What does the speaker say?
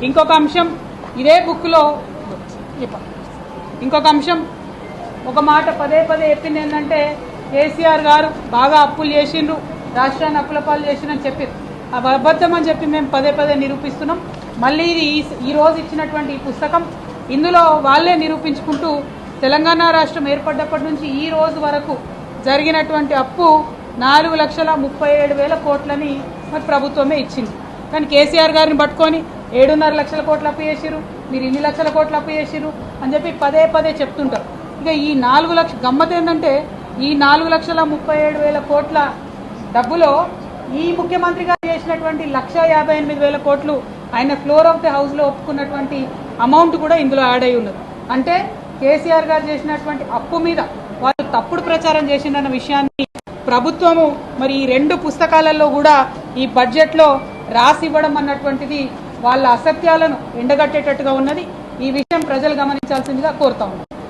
ఇంకొక అంశం ఇదే బుక్లో ఇంకొక అంశం ఒక మాట పదే పదే చెప్పింది ఏంటంటే కేసీఆర్ గారు బాగా అప్పులు చేసిండ్రు, రాష్ట్రాన్ని అప్పుల పాలు చేసిండ్రని చెప్పారు. అవి అబద్ధం అని చెప్పి మేము పదే పదే నిరూపిస్తున్నాం. మళ్ళీ ఇది ఈరోజు ఇచ్చినటువంటి ఈ పుస్తకం ఇందులో వాళ్ళే నిరూపించుకుంటూ తెలంగాణ రాష్ట్రం ఏర్పడ్డప్పటి నుంచి ఈ రోజు వరకు జరిగినటువంటి అప్పు 4,37,000 కోట్లని మరి ప్రభుత్వమే ఇచ్చింది. కానీ కేసీఆర్ గారిని పట్టుకొని 7.5 లక్షల కోట్లు అప్పు చేసిరు, మీరు ఇన్ని లక్షల కోట్లు అప్పు చేసిరు అని చెప్పి పదే పదే చెప్తుంటారు. ఇక ఈ 4 లక్షల గమ్మత్ ఏంటంటే ఈ 4,37,000 కోట్ల డబ్బులో ఈ ముఖ్యమంత్రి గారు చేసినటువంటి 1,58,000 కోట్లు ఆయన ఫ్లోర్ ఆఫ్ ది హౌస్లో ఒప్పుకున్నటువంటి అమౌంట్ కూడా ఇందులో యాడ్ అయి ఉన్నది. అంటే కేసీఆర్ గారు చేసినటువంటి అప్పు మీద వాళ్ళు తప్పుడు ప్రచారం చేసిందన్న విషయాన్ని ప్రభుత్వము మరి ఈ 2 పుస్తకాలలో కూడా ఈ బడ్జెట్లో రాసి ఇవ్వడం అన్నటువంటిది వాళ్ళ అసత్యాలను ఎండగట్టేటట్టుగా ఉన్నది. ఈ విషయం ప్రజలు గమనించాల్సిందిగా కోరుతా ఉన్నాం.